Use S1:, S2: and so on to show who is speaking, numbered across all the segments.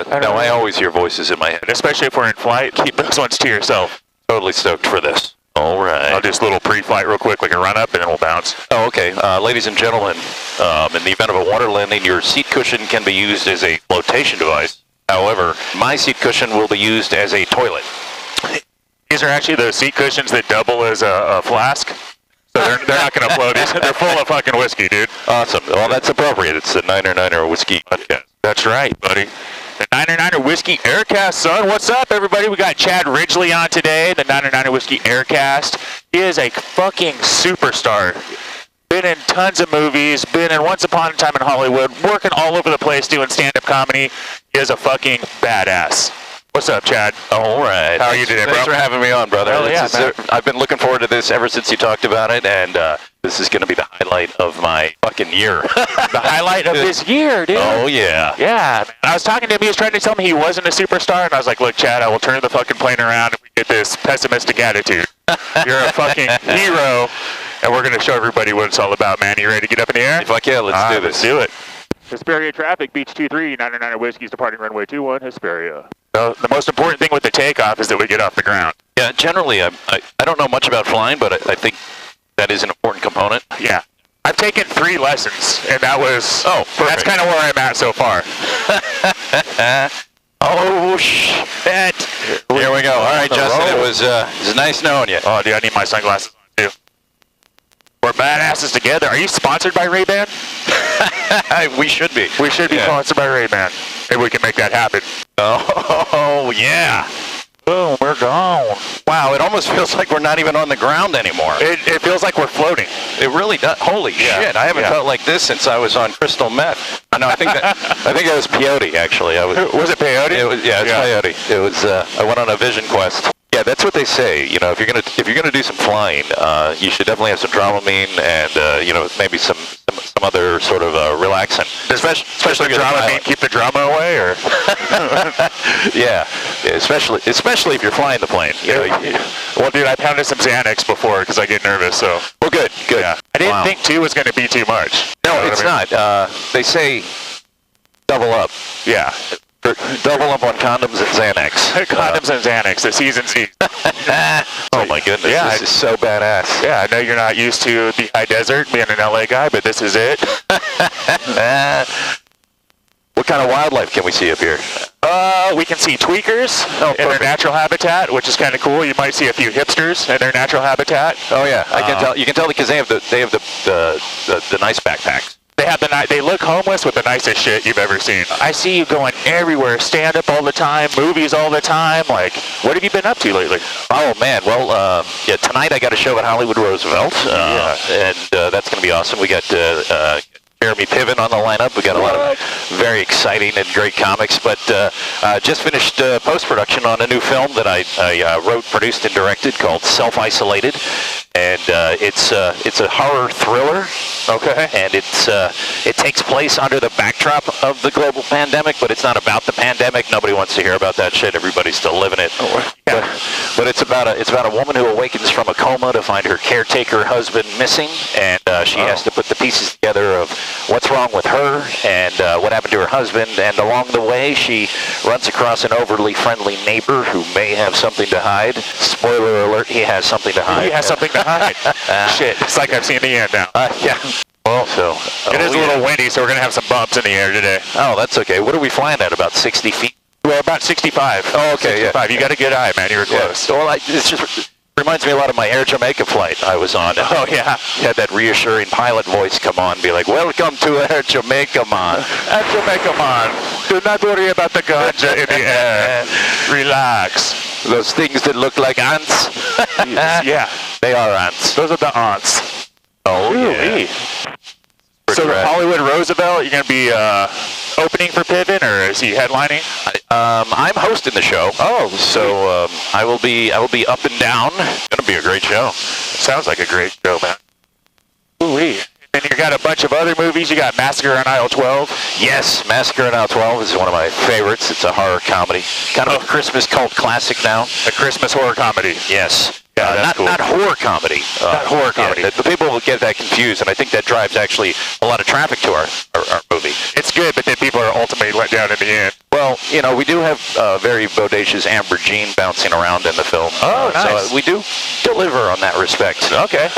S1: No, I always hear voices in my head.
S2: Especially if we're in flight, keep those ones to yourself.
S1: Totally stoked for this. All right.
S2: I'll do this little pre-flight real quick, like a run-up, and then we'll bounce.
S1: Oh, okay. Ladies and gentlemen, in the event of a water landing, your seat cushion can be used as a flotation device. However, my seat cushion will be used as a toilet.
S2: These are actually the seat cushions that double as a flask. So they're not going to float. They're full of fucking whiskey, dude.
S1: Awesome. Well, that's appropriate. It's the Niner Whiskey podcast.
S2: That's right, buddy. The Niner Whiskey Aircast, son. What's up, everybody? We got Chad Ridgely on today, the Niner Whiskey Aircast. He is a fucking superstar. Been in tons of movies, been in Once Upon a Time in Hollywood, working all over the place doing stand-up comedy. He is a fucking badass. What's up, Chad?
S1: All right.
S2: How are you today, bro?
S1: Thanks for having me on, brother.
S2: Hell yeah, man.
S1: I've been looking forward to this ever since you talked about it, and this is going to be the highlight of my fucking year.
S2: The highlight of this year, dude.
S1: Oh, yeah.
S2: Yeah, man. I was talking to him. He was trying to tell me he wasn't a superstar, and I was like, look, Chad, I will turn the fucking plane around if we get this pessimistic attitude. You're a fucking hero, and we're going to show everybody what it's all about, man. You ready to get up in the air?
S1: Fuck yeah, let's do this.
S2: Let's do it. Hesperia traffic, Beach 23, 99 Whiskey's departing runway 21, Hesperia. So the most important thing with the takeoff is that we get off the ground.
S1: Yeah, generally, I don't know much about flying, but I think that is an important component.
S2: Yeah. I've taken 3 lessons, and that was...
S1: Oh, perfect.
S2: That's kind of where I'm at so far.
S1: Oh, shit. Here we go. All right, Justin, it was nice knowing you.
S2: Oh, dude, I need my sunglasses on, too. We're badasses together. Are you sponsored by Ray-Ban?
S1: We should be.
S2: We should be sponsored by Ray-Ban. Maybe we can make that happen.
S1: Oh, yeah.
S2: Boom, we're gone.
S1: Wow, it almost feels like we're not even on the ground anymore.
S2: It feels like we're floating.
S1: It really does. Holy shit, I haven't felt like this since I was on crystal meth. No, I think that was peyote, actually.
S2: Was it peyote?
S1: It was, it's peyote. It was, I went on a vision quest. Yeah, that's what they say. You know, if you're gonna do some flying, you should definitely have some Dramamine and maybe some other sort of relaxant.
S2: Especially Dramamine, keep the drama away, or
S1: yeah, especially if you're flying the plane. You know,
S2: well, dude, I pounded some Xanax before because I get nervous. So
S1: well, good.
S2: Yeah. I didn't think 2 was going to be too much.
S1: No, it's not. They say double up.
S2: Yeah.
S1: Double up on condoms and Xanax.
S2: Condoms and Xanax, the C's and C's.
S1: Oh my goodness, this is so badass.
S2: Yeah, I know you're not used to the high desert, being an LA guy, but this is it.
S1: What kind of wildlife can we see up here?
S2: We can see tweakers in their natural habitat, which is kind of cool. You might see a few hipsters in their natural habitat.
S1: Oh yeah, I can tell. You can tell because they have the nice backpacks.
S2: They look homeless with the nicest shit you've ever seen. I see you going everywhere, stand up all the time, movies all the time. Like, what have you been up to lately?
S1: Oh man, well, tonight I got a show at Hollywood Roosevelt, and that's going to be awesome. We got Jeremy Piven on the lineup. We got a lot of very exciting and great comics, but just finished post-production on a new film that I wrote, produced, and directed called Self-Isolated, and it's a horror thriller.
S2: Okay.
S1: And it takes place under the backdrop of the global pandemic, but it's not about the pandemic. Nobody wants to hear about that shit. Everybody's still living it. But it's about a woman who awakens from a coma to find her caretaker husband missing, and she has to put the pieces together of what's wrong with her and what happened to her husband. And along the way, she runs across an overly friendly neighbor who may have something to hide. Spoiler alert: he has something to hide.
S2: He has something to hide. Shit, it's like I've seen the end now.
S1: Yeah. Well,
S2: it is a little windy, so we're going to have some bumps in the air today.
S1: Oh, that's okay. What are we flying at, about 60 feet?
S2: Well, about 65.
S1: Oh, okay,
S2: 65. You got a good eye, man. You were close.
S1: Well, it just reminds me a lot of my Air Jamaica flight I was on.
S2: Oh, yeah.
S1: You had that reassuring pilot voice come on, be like, welcome to Air Jamaica, man.
S2: Air Jamaica, man. Do not worry about the ganja in the air. Relax.
S1: Those things that look like ants?
S2: Yeah.
S1: They are ants.
S2: Those are the ants.
S1: Oh, yeah.
S2: So the Hollywood Roosevelt, you're going to be opening for Piven, or is he headlining?
S1: I'm hosting the show.
S2: Oh,
S1: so I will be up and down. It's going to be a great show.
S2: Sounds like a great show, man. Ooh-wee. And you got a bunch of other movies. You got Massacre on Aisle 12.
S1: Yes, Massacre on Aisle 12 is one of my favorites. It's a horror comedy. Kind of a Christmas cult classic now.
S2: A Christmas horror comedy.
S1: Yes.
S2: that's cool.
S1: Not horror comedy.
S2: Not horror comedy.
S1: Yeah, the people will get that confused, and I think that drives actually a lot of traffic to our movie.
S2: It's good, but then people are ultimately let down in the end.
S1: Well, we do have very bodacious Amber Jean bouncing around in the film.
S2: Oh, nice.
S1: So we do deliver on that respect.
S2: Okay.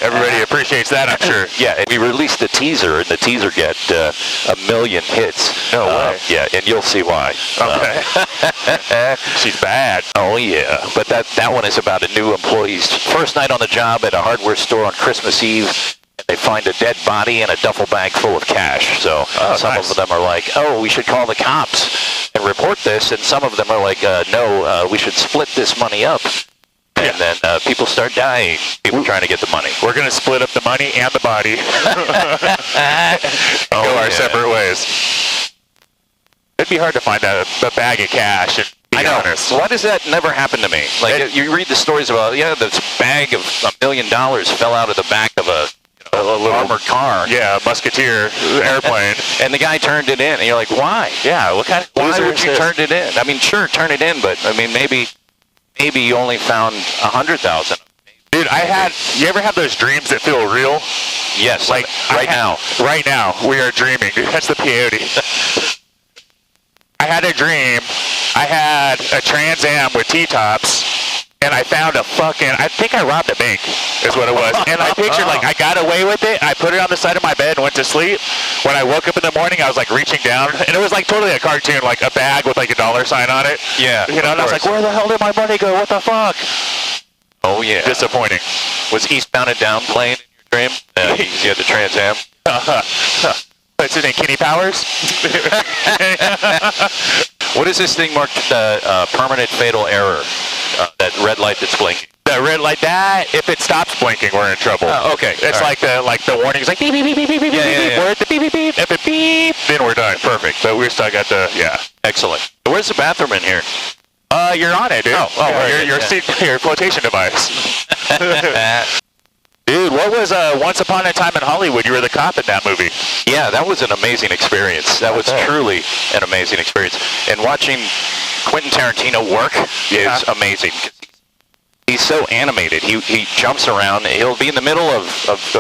S2: Everybody appreciates that, I'm sure.
S1: Yeah, we released the teaser, and the teaser got 1 million hits.
S2: No way.
S1: Yeah, and you'll see why.
S2: Okay. She's bad.
S1: Oh, yeah. But that one is about a new employee's first night on the job at a hardware store on Christmas Eve. And they find a dead body and a duffel bag full of cash. So some of them are like, oh, we should call the cops and report this. And some of them are like, no, we should split this money up. And then people start dying. People trying to get the money.
S2: We're going to split up the money and the body. Go our separate ways. It'd be hard to find a bag of cash and be honest.
S1: Why does that never happen to me? Like, you read the stories about, this bag of $1 million fell out of the back of a little armored car.
S2: Yeah, a musketeer airplane.
S1: And the guy turned it in. And you're like, why?
S2: Yeah, what kind of
S1: Why would you turn it in? I mean, sure, turn it in, but, I mean, maybe you only found 100,000.
S2: Dude, you ever have those dreams that feel real?
S1: Yes,
S2: like
S1: right now.
S2: Right now, we are dreaming. Dude, that's the peyote. I had a dream. I had a Trans Am with T-tops, and I found I think I robbed a bank, is what it was. And I pictured, I got away with it. I put it on the side of my bed and went to sleep. When I woke up in the morning, I was, reaching down, and it was, totally a cartoon, a bag with, a $$ sign on it.
S1: Yeah,
S2: and I was like, where the hell did my money go? What the fuck?
S1: Oh, yeah.
S2: Disappointing.
S1: Was Eastbound and Down playing in your dream? Because you had the Trans Am?
S2: What's his name, Kenny Powers?
S1: What is this thing marked permanent fatal error? That red light that's blinking.
S2: The red light, if it stops blinking, we're in trouble.
S1: Okay.
S2: It's the warning is beep, beep, beep, beep, beep, beep, beep, beep. We're at the beep, beep, beep. If it beep, then we're done. Perfect. But we're stuck at
S1: Excellent. Where's the bathroom in here?
S2: You're on it, dude. Your flotation device. Dude, what was Once Upon a Time in Hollywood? You were the cop in that movie.
S1: Yeah, that was an amazing experience. That was truly an amazing experience. And watching Quentin Tarantino work is amazing. He's so animated. He jumps around. He'll be in the middle of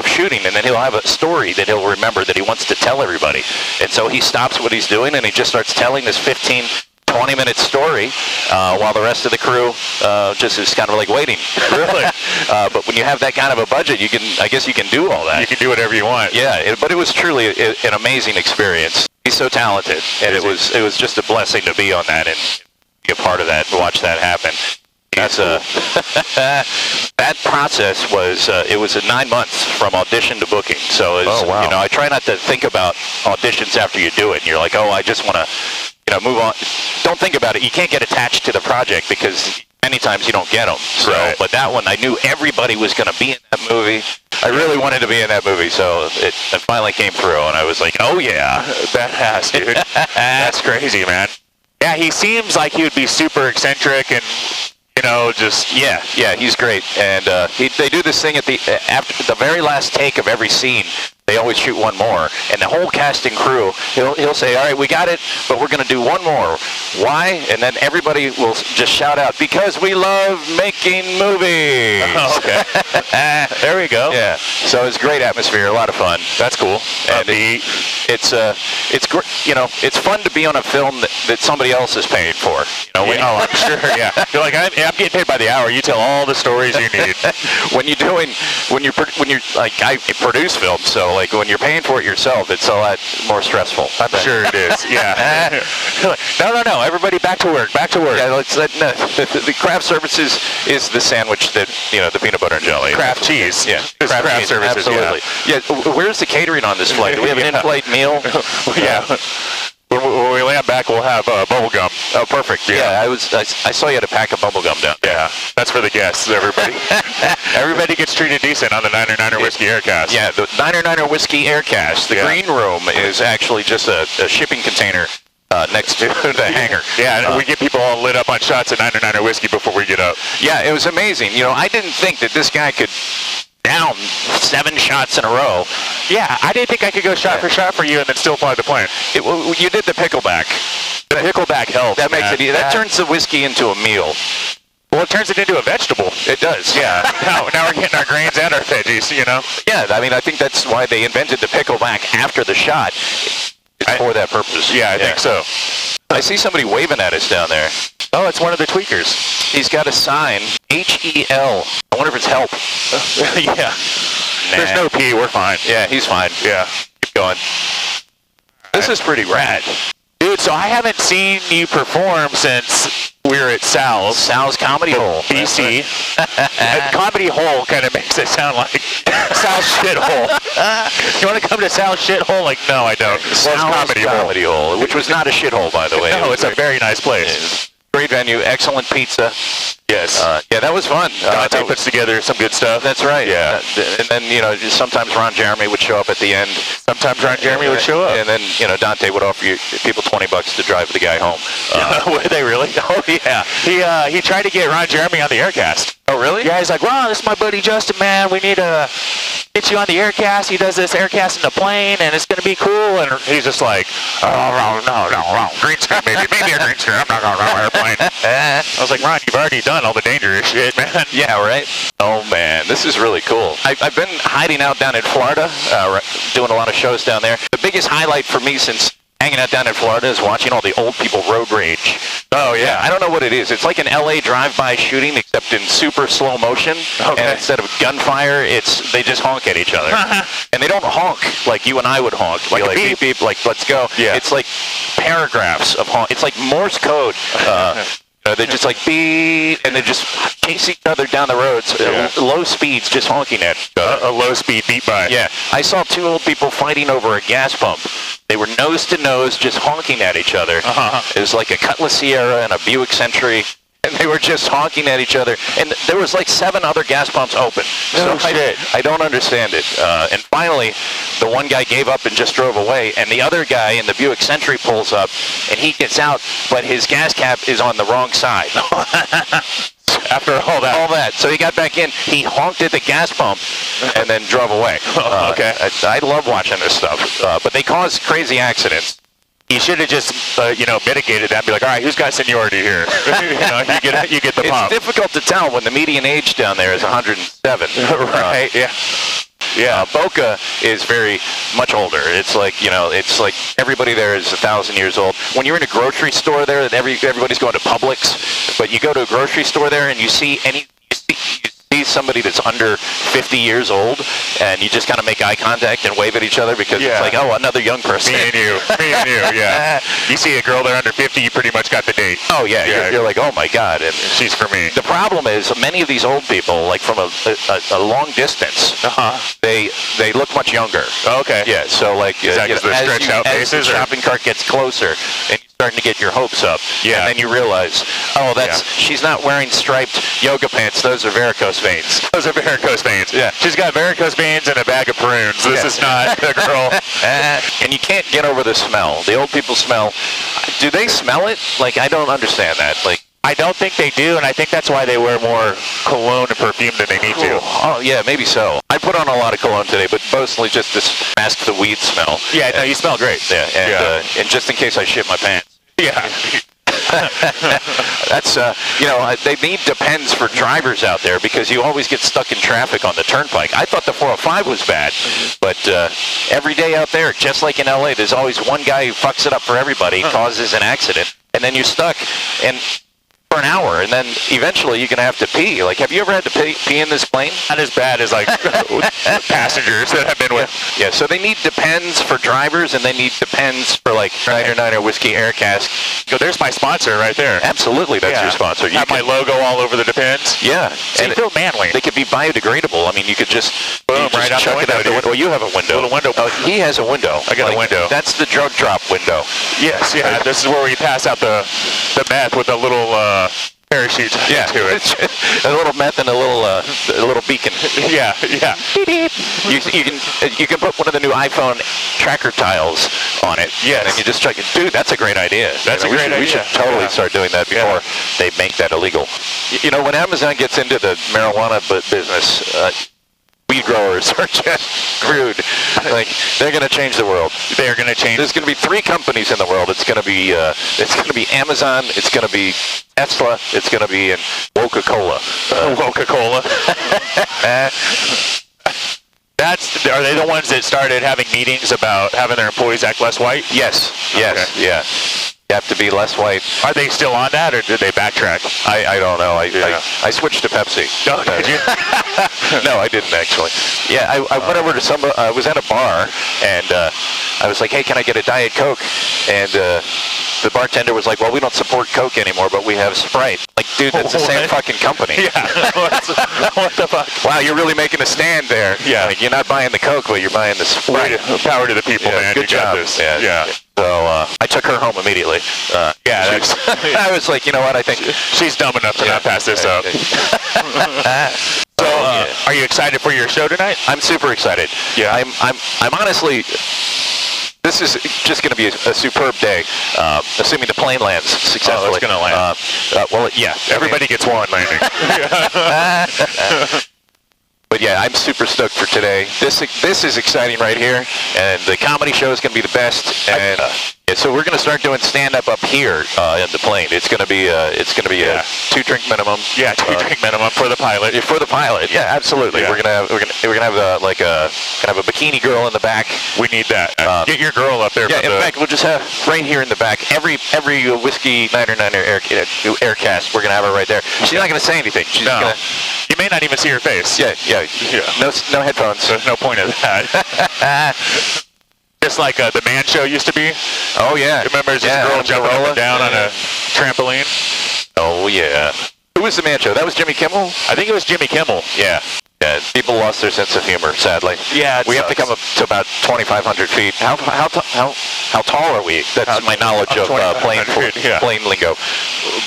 S1: shooting, and then he'll have a story that he'll remember that he wants to tell everybody. And so he stops what he's doing, and he just starts telling this 20-minute story while the rest of the crew just is kind of waiting.
S2: Really?
S1: But when you have that kind of a budget, I guess you can do all that.
S2: You can do whatever you want.
S1: Yeah, but it was truly an amazing experience. He's so talented, and it was just a blessing to be on that and be a part of that and watch that happen. That process was it was 9 months from audition to booking. So I try not to think about auditions after you do it. And you're like, I just want to move on. Don't think about it. You can't get attached to the project because many times you don't get them. So, but that one, I knew everybody was going to be in that movie. I really wanted to be in that movie, so it finally came through, and I was like, oh yeah,
S2: badass, dude. That's crazy, man. Yeah, he seems like he would be super eccentric and.
S1: He's great, and they do this thing after the very last take of every scene. They always shoot one more, and the whole cast and crew, he'll say, all right, we got it, but we're going to do one more. Why? And then everybody will just shout out, because we love making movies.
S2: Oh, okay. There we go.
S1: Yeah. So it's a great atmosphere, a lot of fun.
S2: That's cool.
S1: And it's fun to be on a film that somebody else is paying for.
S2: I'm sure. Yeah. You're like, I'm getting paid by the hour. You tell all the stories you need.
S1: I produce films, so when you're paying for it yourself, it's a lot more stressful.
S2: I'm sure it is. Yeah. No. Everybody back to work. Back to work.
S1: Yeah. The craft services is the sandwich that the peanut butter and jelly.
S2: Craft cheese.
S1: Yeah.
S2: Craft services.
S1: Absolutely. Yeah. Where's the catering on this flight? Do we have an in-flight meal?
S2: Yeah. When we land back, we'll have bubble gum.
S1: Oh, perfect. Yeah, I saw you had a pack of bubble gum down there.
S2: Yeah, that's for the guests, everybody. Everybody gets treated decent on the 9er Whiskey Aircast.
S1: Yeah, the 9er Whiskey Aircast. The green room is actually just a shipping container next to the hangar.
S2: Yeah, and we get people all lit up on shots of 9er Whiskey before we get up.
S1: Yeah, it was amazing. I didn't think that this guy could down 7 shots in a row.
S2: Yeah, I didn't think I could go shot for shot for you and then still fly the plane.
S1: You did the pickleback.
S2: The pickleback helps.
S1: That makes it. That turns the whiskey into a meal.
S2: Well, it turns it into a vegetable.
S1: It does.
S2: Yeah. now we're getting our grains and our veggies, you know?
S1: Yeah, I mean, I think that's why they invented the pickleback after the shot. It's for that purpose.
S2: Yeah, I think so.
S1: I see somebody waving at us down there.
S2: Oh, it's one of the tweakers.
S1: He's got a sign, H-E-L. I wonder if it's help.
S2: Yeah.
S1: Nah.
S2: There's no P. We're fine.
S1: Yeah, he's fine.
S2: Yeah.
S1: Keep going. This is pretty rad.
S2: Dude, so I haven't seen you perform since we were at Sal's.
S1: Sal's Comedy Hole.
S2: BC. Comedy Hole kind of makes it sound like Sal's Shithole. You want to come to Sal's Shithole? Like, no, I don't.
S1: Sal's Comedy Hole, which was not a shithole, by the way.
S2: No, it's a very nice place.
S1: Great venue, excellent pizza.
S2: Yes.
S1: Yeah, that was fun.
S2: Dante puts together some good stuff.
S1: That's right.
S2: Yeah.
S1: And then, you know, sometimes Ron Jeremy would show up at the end.
S2: Sometimes Ron Jeremy would show up.
S1: And then, you know, Dante would offer you people $20 to drive the guy home.
S2: Were they really?
S1: Oh, yeah.
S2: He tried to get Ron Jeremy on the Aircast.
S1: Oh, really?
S2: Yeah, he's like, Ron, this is my buddy Justin, man. We need to get you on the Aircast. He does this Aircast in the plane, and it's going to be cool. And he's just like, oh, no. Green screen, maybe a green screen. I'm not going to run an airplane. I was like, Ron, you've already done all the dangerous shit, man.
S1: Yeah, right? Oh, man, this is really cool. I've been hiding out down in Florida, doing a lot of shows down there. The biggest highlight for me since hanging out down in Florida is watching all the old people road rage.
S2: Oh, yeah.
S1: I don't know what it is. It's like an LA drive-by shooting, except in super slow motion.
S2: Okay.
S1: And instead of gunfire, they just honk at each other. And they don't honk like you and I would honk. Like beep, beep, like, let's go.
S2: Yeah.
S1: It's like paragraphs of honk. It's like Morse code. They're just like beep, and they just chase each other down the roads, low speeds, just honking at each other.
S2: A low-speed beat by.
S1: Yeah. I saw two old people fighting over a gas pump. They were nose to nose, just honking at each other. It was like a Cutlass Sierra and a Buick Century, and they were just honking at each other. And there was like 7 other gas pumps open.
S2: No
S1: so
S2: shit.
S1: I don't understand it. And finally, the one guy gave up and just drove away, and the other guy in the Buick Century pulls up, and he gets out, but his gas cap is on the wrong side. After all that. So he got back in, he honked at the gas pump, and then drove away.
S2: Okay.
S1: I love watching this stuff, but they cause crazy accidents.
S2: He should have just, mitigated that and be like, all right, who's got seniority here? You get the pump.
S1: It's difficult to tell when the median age down there is 107.
S2: Right, yeah.
S1: Yeah, Boca is very much older. It's like, everybody there is 1,000 years old. When you're in a grocery store there, everybody's going to Publix, but you go to a grocery store there and you see somebody that's under 50 years old, and you just kind of make eye contact and wave at each other because it's like, oh, another young person.
S2: Me and you, yeah. You see a girl there under 50, you pretty much got the date.
S1: Oh, yeah. You're like, oh, my God. And
S2: she's for me.
S1: The problem is many of these old people, like from a long distance, they look much younger.
S2: Okay.
S1: Yeah, so like
S2: is that
S1: as the shopping cart gets closer, and starting to get your hopes up.
S2: Yeah.
S1: And then you realize, she's not wearing striped yoga pants. Those are varicose veins.
S2: Those are varicose veins.
S1: Yeah.
S2: She's got varicose veins and a bag of prunes. This is not a girl.
S1: And you can't get over the smell. The old people smell. Do they smell it? Like, I don't understand that. Like,
S2: I don't think they do, and I think that's why they wear more cologne and perfume than they need to.
S1: Oh, yeah, maybe so. I put on a lot of cologne today, but mostly just to mask the weed smell.
S2: Yeah, no, you smell great.
S1: Yeah, and just in case I shit my pants.
S2: Yeah.
S1: That's, they need Depends for drivers out there because you always get stuck in traffic on the turnpike. I thought the 405 was bad, but every day out there, just like in LA, there's always one guy who fucks it up for everybody, causes an accident, and then you're stuck for an hour, and then eventually you're going to have to pee. Like, have you ever had to pee in this plane?
S2: Not as bad as, like, passengers that I've been with.
S1: Yeah, so they need Depends for drivers, and they need Depends for, like, Niner Whiskey Air Cask.
S2: Go, there's my sponsor right there.
S1: Absolutely, that's your sponsor.
S2: You have my logo all over the Depends.
S1: Yeah.
S2: So you feel manly.
S1: They could be biodegradable. I mean, you could just...
S2: Boom, right out the window.
S1: Well, you have a window.
S2: Little window.
S1: Oh, he has a window.
S2: I got a window.
S1: That's the drug drop window.
S2: Yes, yeah. This is where we pass out the meth with a little... parachute to it.
S1: A little meth and a little beacon.
S2: Yeah.
S1: You can put one of the new iPhone tracker tiles on it.
S2: Yes.
S1: And you just check it. Dude, that's a great idea. We should totally start doing that before they make that illegal. When Amazon gets into the marijuana business, weed growers are just screwed. Like, they're going to change the world.
S2: They're going to change.
S1: There's going to be 3 companies in the world. It's going to be Amazon. It's going to be Tesla. It's going to be Coca-Cola.
S2: Coca-Cola. Are they the ones that started having meetings about having their employees act less white?
S1: Yes.
S2: Okay.
S1: Yeah. You have to be less white.
S2: Are they still on that, or did they backtrack?
S1: I don't know. I switched to Pepsi.
S2: Oh, did you?
S1: No, I didn't actually. Yeah, I went over to I was at a bar, and I was like, hey, can I get a Diet Coke? And the bartender was like, well, we don't support Coke anymore, but we have Sprite. Like, dude, that's the same fucking company.
S2: Yeah. What the fuck?
S1: Wow, you're really making a stand there.
S2: Yeah.
S1: Like, you're not buying the Coke, but you're buying the Sprite.
S2: Power to the people, man.
S1: Good
S2: you got
S1: job.
S2: this.
S1: Yeah. So I took her home immediately. I was like, you know what? I think
S2: she's dumb enough to not pass this up. So, are you excited for your show tonight?
S1: I'm super excited.
S2: Yeah.
S1: I'm honestly. This is just going to be a superb day, assuming the plane lands successfully.
S2: Oh, it's going to land.
S1: Well, yeah.
S2: Everybody gets one landing.
S1: But yeah, I'm super stoked for today. This is exciting right here, and the comedy show is going to be the best. And so we're going to start doing stand-up up here in the plane. It's going to be a 2-drink minimum.
S2: Yeah, 2-drink minimum for the pilot.
S1: For the pilot, yeah, absolutely.
S2: Yeah.
S1: We're gonna have a bikini girl in the back.
S2: We need that. Get your girl up there.
S1: Yeah, in fact, we'll just have right here in the back every whiskey 99er aircast. We're gonna have her right there. She's not gonna say anything. She's gonna.
S2: You may not even see her face.
S1: Yeah. No headphones.
S2: There's no point of that. Just like the Man Show used to be.
S1: Oh yeah.
S2: Remember this girl jumping up and down on a trampoline?
S1: Oh yeah. Who was the Man Show? That was Jimmy Kimmel?
S2: I think it was Jimmy Kimmel.
S1: Yeah. Yeah, people lost their sense of humor, sadly.
S2: Yeah,
S1: we have to come up to about 2,500 feet. How tall are we? That's my knowledge of plane lingo.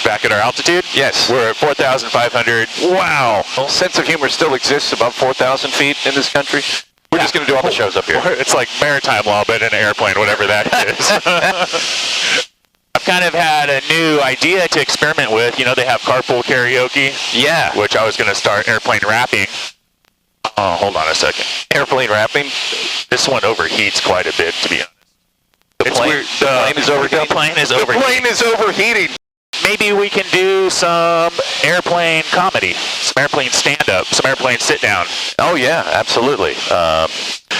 S2: Back at our altitude?
S1: Yes.
S2: We're at 4,500.
S1: Wow. Sense of humor still exists above 4,000 feet in this country. We're just going to do all the shows up here.
S2: It's like maritime law, but in an airplane, whatever that is. I've kind of had a new idea to experiment with. You know, they have carpool karaoke.
S1: Yeah.
S2: Which I was going to start airplane rapping. Oh, hold on a second.
S1: Airplane rapping?
S2: This one overheats quite a bit, to be honest.
S1: The plane is overheating?
S2: The plane is overheating.
S1: The plane is overheating.
S2: Maybe we can do some airplane comedy, some airplane stand-up, some airplane sit-down.
S1: Oh yeah, absolutely. All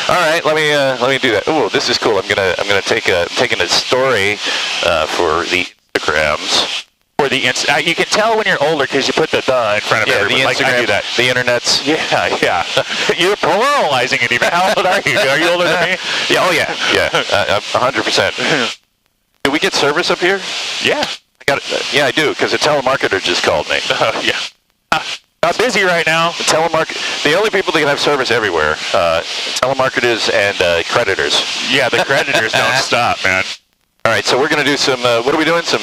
S1: right, let me do that. Oh, this is cool. I'm gonna take a story for the Instagrams.
S2: For the you can tell when you're older because you put the in front of everybody.
S1: The Instagram,
S2: like I do that.
S1: The internets.
S2: Yeah. You're pluralizing it even. How old are you? Are you older than me?
S1: Yeah. Oh yeah. 100%. Do we get service up here?
S2: Yeah.
S1: Yeah, I do, because a telemarketer just called me.
S2: Yeah. Not busy right now.
S1: The only people that can have service everywhere, telemarketers and creditors.
S2: Yeah, the creditors don't stop, man.
S1: All right, so we're going to do some, what are we doing? Some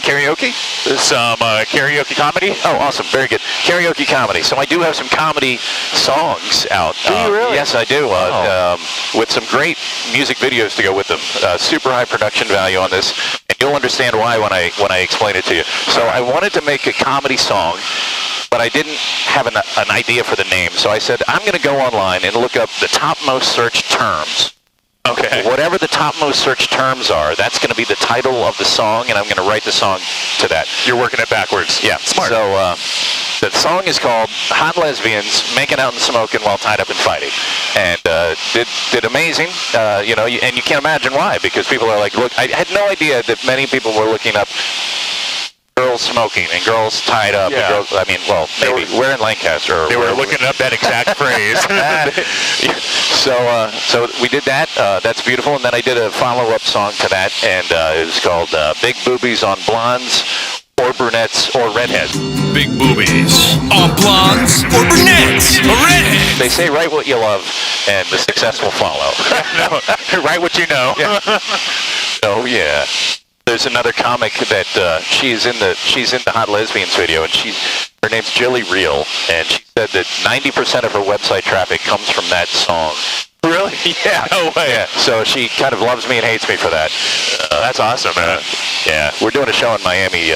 S1: karaoke?
S2: Some karaoke comedy?
S1: Oh, awesome. Very good. Karaoke comedy. So I do have some comedy songs out.
S2: Do you really?
S1: Yes, I do. With some great music videos to go with them. Super high production value on this. And you'll understand why when I explain it to you. So I wanted to make a comedy song, but I didn't have an idea for the name. So I said, I'm going to go online and look up the topmost searched terms.
S2: Okay.
S1: Whatever the topmost search terms are, that's going to be the title of the song, and I'm going to write the song to that.
S2: You're working it backwards.
S1: Yeah.
S2: Smart.
S1: So the song is called Hot Lesbians Making Out and Smoking While Tied Up and Fighting. And did amazing, and you can't imagine why, because people are like, look, I had no idea that many people were looking up girls smoking and girls tied up.
S2: Yeah.
S1: And girls, maybe. We're in Lancaster.
S2: They were looking up that exact phrase.
S1: So we did that. That's beautiful. And then I did a follow-up song to that, and it was called Big Boobies on Blondes or Brunettes or Redheads.
S3: Big boobies on blondes or brunettes or redheads.
S1: They say write what you love, and the success will follow.
S2: No, write what you know.
S1: Yeah. Oh, yeah. There's another comic that she's in the Hot Lesbians video, and her name's Jilly Real, and she said that 90% of her website traffic comes from that song.
S2: Really?
S1: Yeah.
S2: No way.
S1: Yeah. So she kind of loves me and hates me for that.
S2: That's awesome, man.
S1: Yeah. We're doing a show in Miami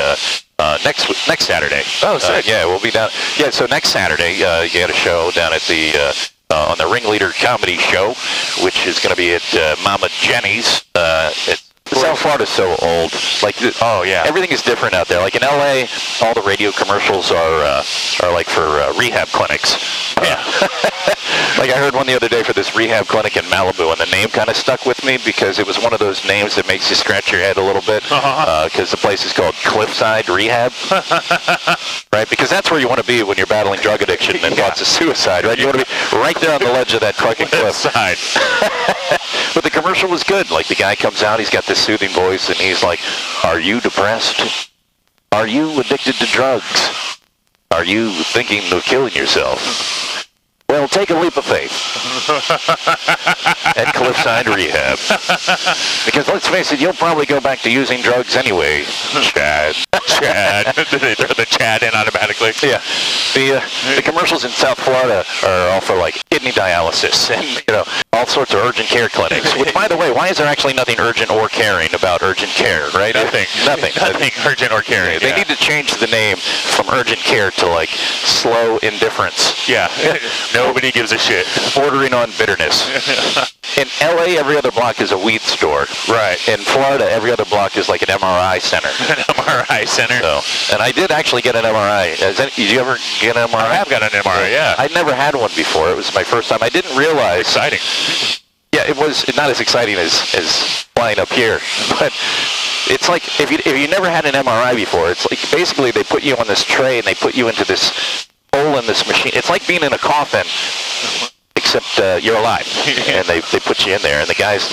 S1: next Saturday.
S2: Oh, sick.
S1: Yeah, we'll be down. Yeah, so next Saturday, you got a show down at the on the Ringleader Comedy Show, which is going to be at Mama Jenny's. South Florida's so old. Like, everything is different out there. Like in LA, all the radio commercials are like for rehab clinics.
S2: Yeah.
S1: Like I heard one the other day for this rehab clinic in Malibu, and the name kind of stuck with me because it was one of those names that makes you scratch your head a little bit. Because the place is called Cliffside Rehab, right? Because that's where you want to be when you're battling drug addiction and thoughts of suicide, right? You want to be right there on the ledge of that fucking cliff. But the commercial was good. Like the guy comes out, he's got this soothing voice, and he's like, "Are you depressed? Are you addicted to drugs? Are you thinking of killing yourself? Well, take a leap of faith at Cliffside Rehab. Because let's face it, you'll probably go back to using drugs anyway, Chad."
S2: They throw the Chad in automatically.
S1: Yeah. The commercials in South Florida are all for like kidney dialysis and all sorts of urgent care clinics. Which, by the way, why is there actually nothing urgent or caring about urgent care, right?
S2: Nothing urgent or caring.
S1: They need to change the name from urgent care to like slow indifference.
S2: Yeah. Nobody gives a shit.
S1: Bordering on bitterness. In LA, every other block is a weed store.
S2: Right.
S1: In Florida, every other block is like an MRI center.
S2: An MRI center.
S1: So, and I did actually get an MRI. Did you ever get an MRI?
S2: I have got an MRI, yeah.
S1: I'd never had one before. It was my first time. I didn't realize.
S2: Exciting.
S1: Yeah, it was not as exciting as flying up here, but it's like if you never had an MRI before, it's like basically they put you on this tray and they put you into this hole in this machine. It's like being in a coffin, except you're alive, and they put you in there, and the guys,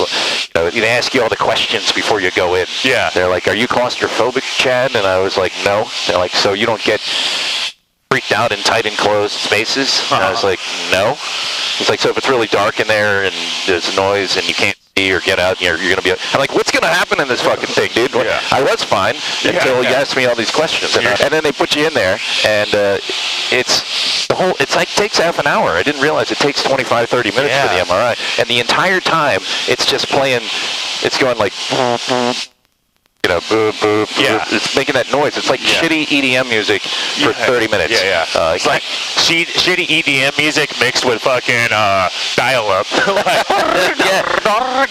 S1: they ask you all the questions before you go in.
S2: Yeah.
S1: They're like, "Are you claustrophobic, Chad?" And I was like, "No." They're like, "So you don't get freaked out in tight enclosed spaces?" And I was like, "No." It's like, "So if it's really dark in there and there's noise and you can't see or get out, you're going to be..." I'm like, "What's going to happen in this fucking thing, dude?"
S2: Yeah.
S1: I was fine until you asked me all these questions. And then they put you in there, and it's like takes half an hour. I didn't realize it takes 25, 30 minutes for the MRI. And the entire time, it's just playing, it's going like... boop, boop, boop. It's making that noise. It's like shitty EDM music for 30 minutes.
S2: It's like shitty EDM music mixed with fucking dial-up.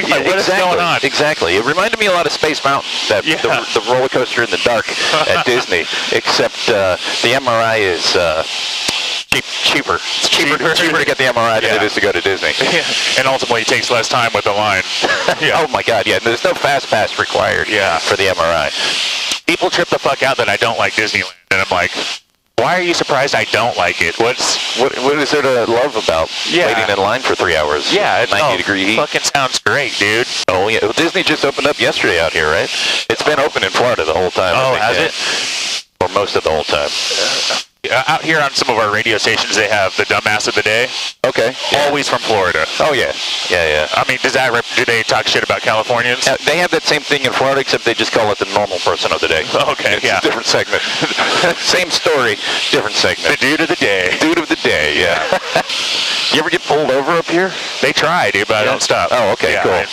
S2: What is going on?
S1: Exactly. It reminded me a lot of Space Mountain, the roller coaster in the dark at Disney, except the MRI is... cheaper. It's cheaper to get the MRI than it is to go to Disney.
S2: And ultimately, it takes less time with the line.
S1: Oh my God, there's no fast pass required for the MRI.
S2: People trip the fuck out that I don't like Disneyland, and I'm like, why are you surprised I don't like it? What
S1: is there to love about waiting in line for 3 hours?
S2: Yeah,
S1: 90-degree heat.
S2: Fucking sounds great, dude.
S1: Oh yeah, well, Disney just opened up yesterday out here, right? It's been open in Florida the whole time.
S2: Oh, has it?
S1: Or most of the whole time.
S2: Out here on some of our radio stations, they have the dumbass of the day.
S1: Okay.
S2: Always from Florida.
S1: Oh, yeah. Yeah.
S2: I mean, do they talk shit about Californians?
S1: They have that same thing in Florida, except they just call it the normal person of the day.
S2: Okay,
S1: it's a different segment. Same story, different segment.
S2: The dude of the day.
S1: Dude of the day, yeah. You ever get pulled over up here?
S2: They try, dude, but I don't stop.
S1: Oh, okay, cool.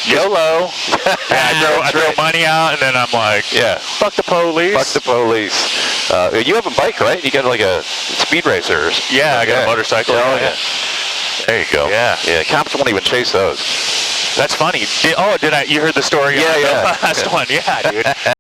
S2: YOLO. I throw money out, and then I'm like, fuck the police.
S1: Fuck the police. You have a bike, right? You got like a speed racer.
S2: Yeah, I got a motorcycle.
S1: Oh, yeah. There you go.
S2: Yeah.
S1: Cops won't even chase those.
S2: That's funny. You heard the story on the last one. Yeah, dude.